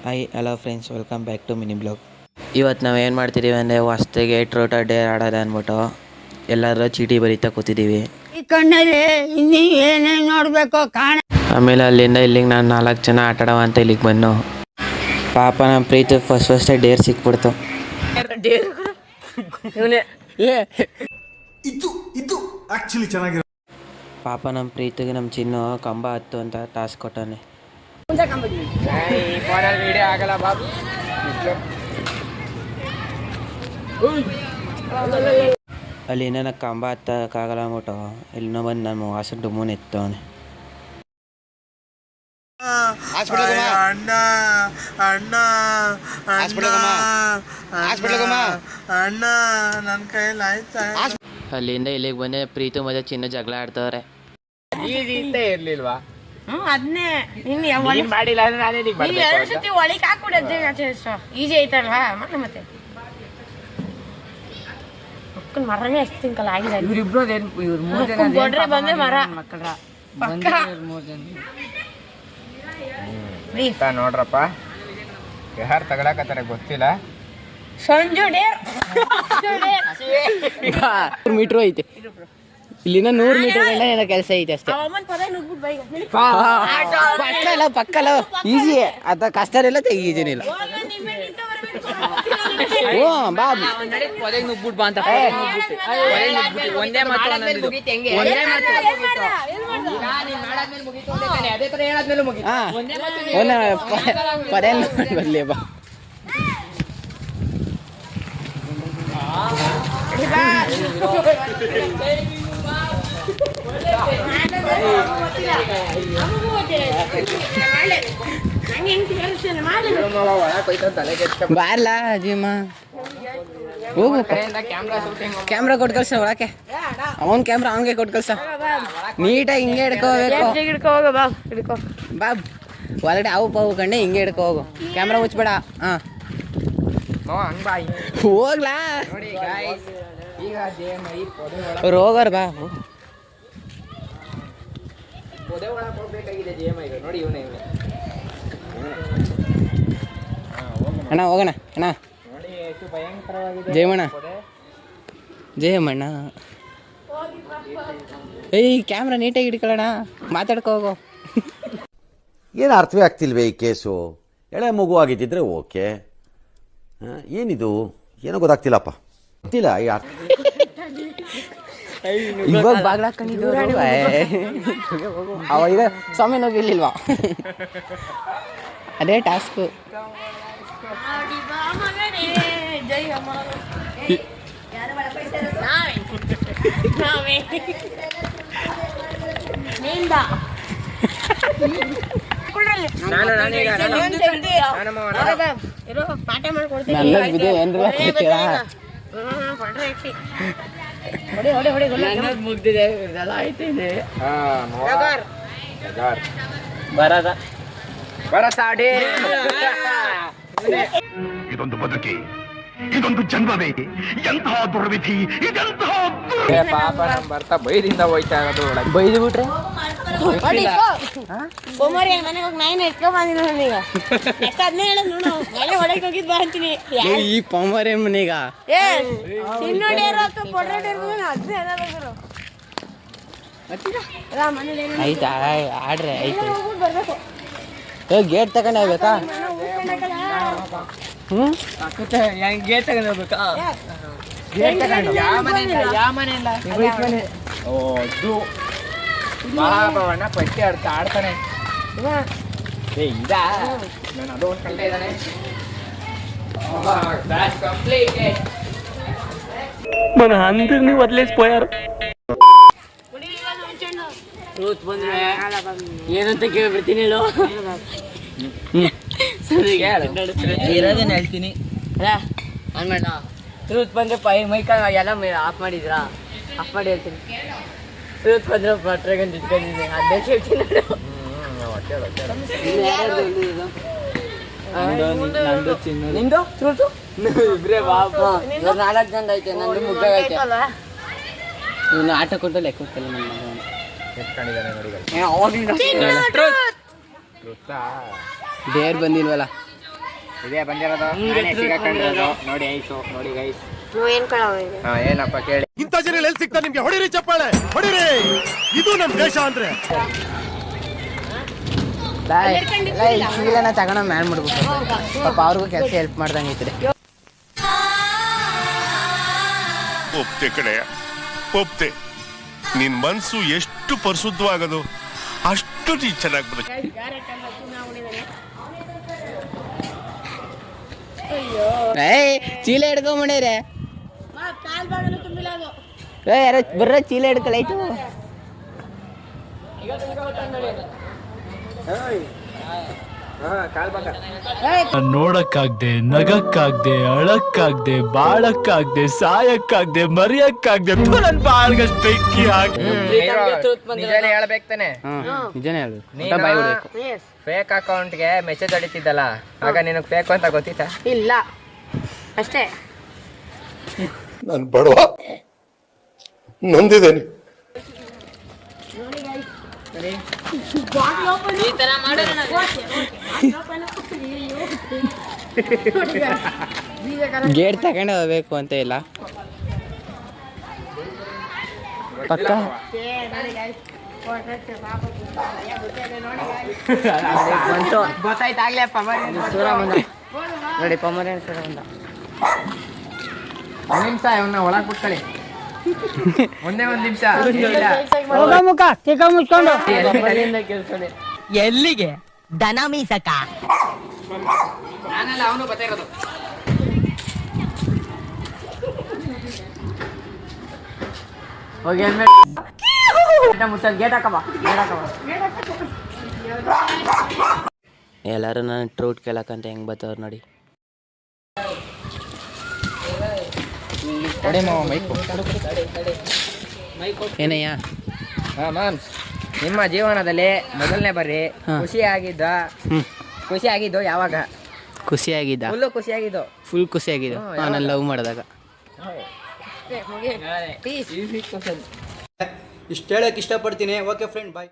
Hi hello friends, welcome back to mini blog. ಇವತ್ತು ನಾವು ಏನು ಮಾಡ್ತಿದ್ದೀವಿ ಅಂದರೆ ಹೊಸ್ತಿಗೆ ಟ್ರೋಟ ಡೇರ್ ಆಡೋದು ಅಂದ್ಬಿಟ್ಟು ಎಲ್ಲರೂ ಚೀಟಿ ಬರೀತಾ ಕೂತಿದ್ದೀವಿ. ಈ ಕಣ್ಣಲ್ಲಿ ಇನ್ನೀ ಏನೇನು ನೋಡಬೇಕು ಕಾಣ. ಆಮೇಲೆ ಅಲ್ಲಿಂದ ಇಲ್ಲಿಗೆ ನಾನು 4 ಜನ ಆಟಾಡವ ಅಂತ ಇಲ್ಲಿಗೆ ಬಂದು ಪಾಪ ನಮ್ಮ ಪ್ರೀತಿ ಫಸ್ಟೇ ಡೇರ್ ಸಿಕ್ಬಿಡ್ತು. ಪಾಪ ನಮ್ಮ ಪ್ರೀತಿಗೆ ನಮ್ಮ ಚಿನ್ನು ಕಂಬ ಹತ್ತು ಅಂತ ಟಾಸ್ಕ್ ಕೊಟ್ಟಾನೆ. ಅಲ್ಲಿ ಇನ್ನೇನ ಕಂಬ ಹತ್ತಕ್ಕಾಗಲ್ಲ ಅಂದ್ಬಿಟ್ಟು ಇಲ್ಲಿನೋ ಬಂದು ನಾನು ವಾಸಕ್ಕೆ ಡುಮ್ಮನ್ ಎತ್ತವನೆ. ಅಲ್ಲಿಂದ ಇಲ್ಲಿಗೆ ಬಂದೆ. ಪ್ರೀತು ಮತ್ತೆ ಚಿನ್ನ ಜಗಳ ಆಡ್ತವ್ರೆ. ಇರ್ಲಿಲ್ವಾ? ಅದನ್ನೇ ಮಾಡಿಲ್ಲ ಅಂದ್ರೆ ನಾನೇ ಎರಡು ಸತಿ ಒಳಗೆ ಹಾಕ್ಬಿಡೋದು ಈಜಿ ಐತಲ್ವಾ ಮತ್ತೆ ಮರನೇ ಎಷ್ಟು ತಿನ್ಕಲ್ಲ ಆಗಿದೆ. ಇವ್ರಿಬ್ರು ಬಂದ್ರೆ ಮರ ನೋಡ್ರಪ್ಪ, ಯಾರು ತಗೊಳಕತ್ತಾರೆ ಗೊತ್ತಿಲ್ಲ. ಸಂಜು ಮೀಟ್ರು ಐತೆ ಇಲ್ಲಿನ 100 ಮೀಟರ್ ಗಂಟ ಏನೋ ಕೆಲಸ ಐತೆ ಅಷ್ಟೇ. ಪಕ್ಕಲ್ಲ ಈಜಿ ಅದ ಕಷ್ಟ ಇಲ್ಲ, ಈಜಿನಿಲ್ಲ. ಬಾ ನುಗ್ಬಿಟ್ಟು ಬಾ ಅಂತ ಒಂದೇ ಪದೇ ಬರ್ಲಿ ಬಾ. ಬಾರ್ಲಾ ಅಜ್ಜಿಮ್ಮ ಹೋಗು, ಕ್ಯಾಮ್ರಾ ಕೊಟ್ಟು ಕಳ್ಸ ಒಳಕ್ಕೆ. ಅವನ್ ಕ್ಯಾಮ್ರಾ ಅವನಿಗೆ ಕೊಟ್ಟು ಕಳ್ಸ. ನೀಟಾಗಿ ಹಿಂಗೆ ಹಿಡ್ಕೋಬೇಕು. ಬಾಬ್ ಒಳಗಡೆ ಅವು ಪಾವು ಕಂಡೆ ಹಿಂಗೆ ಹಿಡ್ಕೊ ಹೋಗು. ಕ್ಯಾಮ್ರಾ ಮುಚ್ಬೇಡ. ಹೋಗ್ಲಾ ಅವ್ರು ಹೋಗೋರು ಬಾ. ಅಣ್ಣ ಹೋಗೋಣ ಅಣ್ಣ. ಜಯಮಣ್ಣ ಜಯಮಣ್ಣ ಏಯ್ ಕ್ಯಾಮ್ರಾ ನೀಟಾಗಿ ಹಿಡ್ಕೊಳ್ಳೋಣ, ಮಾತಾಡ್ಕೊ ಹೋಗೋ. ಏನು ಅರ್ಥವೇ ಆಗ್ತಿಲ್ವೇ ಈ ಕೇಸು? ಎಳೆ ಮಗು ಆಗಿದ್ದಿದ್ರೆ ಓಕೆ, ಏನಿದು ಏನೋ ಗೊತ್ತಾಗ್ತಿಲ್ಲಪ್ಪ, ಗೊತ್ತಿಲ್ಲ. ಇವಾಗ ಬಾಗ್ಲಾಕೊಂಡಿದ್ದು ಅವ ಇದೆ ಸ್ವಾಮಿ ಹೋಗಿರ್ಲಿಲ್ವಾ? ಅದೇ ಟಾಸ್ಕು. ಮುಗ್ದಿದೆ ಇದೊಂದು ಬದುಕಿ, ಇದೊಂದು ಜನ್ಮವೇ, ಎಂತಹ ದುರ್ವಿಧಿ, ಇದೆಂತಹ ಪಾಪ ನಮ್ ಬರ್ತಾ ಬೈದಿಂದ ಹೋಯ್ತಾ ಇರೋದು. ಒಳಗೆ ಬೈದು ಬಿಟ್ರೆ ಸೋಮವಾರ ಮನೆಗೆ ಹೋಗಿ ನಾನು ಇಟ್ಕೊಂಡ್ ಬಂದಿನ. ನೆಕ್ಸ್ಟ್ ಅದನ್ನೇ ಹೇಳೋದು ನೋಡು, ಮನೆ ಒಳಗೆ ಹೋಗಿದ್ ಬಾ ಅಂತೀನಿ. ಈ ಪೊಮ್ಮರೆ ಮನೆಗ ಆಯ್ತಾ ಆಡ್ರೆ ಆಯ್ತು. ಗೇಟ್ ತಗೊಂಡು ಹೋಗ್ಬೇಕಾ? ಗೇಟ್ ತಗೊಂಡು ಹೋಗ್ಬೇಕಾ? ಮಹಾಭವನ ಪಟ್ಟಿ ಆಡ್ತಾನೆ. ಇದಾ ನಾನು ಅದು ಒಂದು ಕಳ್ತಾ ಇದ್ದಾನೆ. మన అందరినీ వదిలేసిపోయారు. ಏನಂತ ಕೇಳ್ಬಿಡ್ತೀನಿ ಹೇಳು. ಇರೋದೇನು ಹೇಳ್ತೀನಿ. ಟ್ರೂತ್ ಬಂದ್ರೆ ಮೈಕ ಎಲ್ಲ ಆಫ್ ಮಾಡಿದ್ರಾ? ಆಫ್ ಮಾಡಿ ಹೇಳ್ತೀನಿ. ಟ್ರೂತ್ ಬಂದ್ರೆ ಪಟ್ರಾಗಂತ ಇಟ್ಕೊಂಡಿದ್ದೀನಿ, ಅದೇ ಹೇಳ್ತೀನಿ. ನಿಂದು ಟ್ರೂತು 4 ಜನ ಐತೆ, ನಂದು ಮುಗ್ದಾಗೈತೆ. ಇವನು ಆಟ ಕೊಟ್ಟು ಲೆಕ್ಕ ಹೋಗ್ತಲ್ಲ ನನ್ನ ಮಗ. ಡೇರ್ ಬಂದಿಲ್ವಲ್ಲ. ಇದೇ ಬಂದಿರೋದು ನಾನೇ ಸಿಗಾಕೊಂಡಿರೋದು ನೋಡಿ ಐಸು ನೋಡಿ ಗೈಸ್ ಏನ್ ಕಳವ ಇದೆ ಏನಪ್ಪ ಕೇಳಿ ಇಂಥ ಜನ ಎಲ್ಲಿ ಸಿಗ್ತಾರೆ ನಿಮ್ಗೆ? ಹೊಡಿರಿ ಚಪ್ಪಾಳೆ, ಹೊಡಿರಿ. ಇದು ನಮ್ ದೇಶ ಅಂದ್ರೆ. ಚೀಲನ ತಗೊಂಡ ಮ್ಯಾನ್ ಮಾಡ್ಬೇಕು ಪಾಪ ಅವ್ರಿಗೂ ಕೆಲಸ ಹೆಲ್ಪ್ ಮಾಡ್ದಂಗೆ ಐತ್ರಿ. ಒಪ್ತೆ ಕಡೆಯ ಒಪ್ತೆ. ನಿನ್ ಮನ್ಸು ಎಷ್ಟು ಪರಿಶುದ್ಧವಾಗದು ಅಷ್ಟು ನೀ ಚೆನ್ನಾಗಿ ಬರುತ್ತೆ. ಚೀಲ ಹಿಡ್ಕೊಂಬಿಡ್ರೆ ಕಾಲ್ ಬಾಗಲು ತುಂಬಿಲ್ಲ ಅದು ಯಾರೋ ಬರ್ರ ಚೀಲ ಹಿಡ್ಕೊಳಾಯ್ತು. ನೋಡಕ್ಕಾಗ್ದೆ, ನಗಕ್ಕಾಗ್ದೆ, ಅಳಕ್ಕಾಗ್ದೆ, ಬಾಳಕ್ಕಾಗ್ದೆ, ಸಾಯಕ್ಕಾಗ್ದೆ, ಮರಿಯಕ್ಕಾಗ್ದೆ ನನ್ ಬಾಳ್ಗಷ್ಟು ಬೆಂಕಿ ಹಾಕಿ. ನಿಜಾನೇ ಹೇಳ್ಬೇಕು ತಾನೆ. ನಿಜನೇ ಹೇಳ್ಬೇಕು. ನೀನು ಬಾಯ್ ಬಿಡ್ಬೇಕು. ಫೇಕ್ ಅಕೌಂಟ್ಗೆ ಮೆಸೇಜ್ ಹೊಡಿತಿದ್ದಲ್ಲ, ಆಗ ನಿನಗೆ ಫೇಕ್ ಅಂತ ಗೊತ್ತಿತ್ತಾ? ಇಲ್ಲ ಅಷ್ಟೇ. ನಾನು ಬಡವ ನೊಂದಿದ್ದೇನೆ. ಗೇಟ್ ತಗೊಂಡು ಹೋಗ್ಬೇಕು ಅಂತ ಇಲ್ಲ ಪಕ್ಕ. ಗೊತ್ತಾಯ್ತಾಗ್ಲೇ ಸೂರ ಬಂದ ನೋಡಿ, ಪಮರೇನ್ ಸೂರ ಬಂದ. ಒಂದ್ ನಿಮಿಷ ಇವನ್ನ ಒಳಗ್ ಬಿಟ್ಕೊಳ್ಳಿ. ಒಂದೇ ಒಂದ್ ನಿಮಿಷ. ಹೋಗ ಮುಖ ತಿಕ್ಕ ಮುಚ್ಕೊಂಡು ಎಲ್ಲಿಗೆ ದನ ಮೀಸಕ ನಾನಲ್ಲ ಅವನು ಬರ್ತಾ ಇರೋದು. ಹೋಗಿ ಮುಚ್ಚಲ್ ಗೇಟ್ ಹಾಕಬ. ಎಲ್ಲರೂ ನಾನು ಟ್ರೂಟ್ ಕೇಳಕ್ಕಂತ ಹೆಂಗ್ ಬರ್ತಾವ್ರು ನೋಡಿ. ಏನಯ್ಯ? ಮಾಮ್ಸ್, ನಿಮ್ಮ ಜೀವನದಲ್ಲಿ ಮೊದಲನೇ ಬಾರಿ ಖುಷಿಯಾಗಿದ್ದು ಯಾವಾಗ? ಖುಷಿಯಾಗಿದ್ದ? ಫುಲ್ ಖುಷಿಯಾಗಿದ್ದು ನಾನು ಲವ್ ಮಾಡಿದಾಗ. ಇಷ್ಟು ಹೇಳಕ್ ಇಷ್ಟಪಡ್ತೀನಿ. ಓಕೆ ಫ್ರೆಂಡ್, ಬಾಯ್.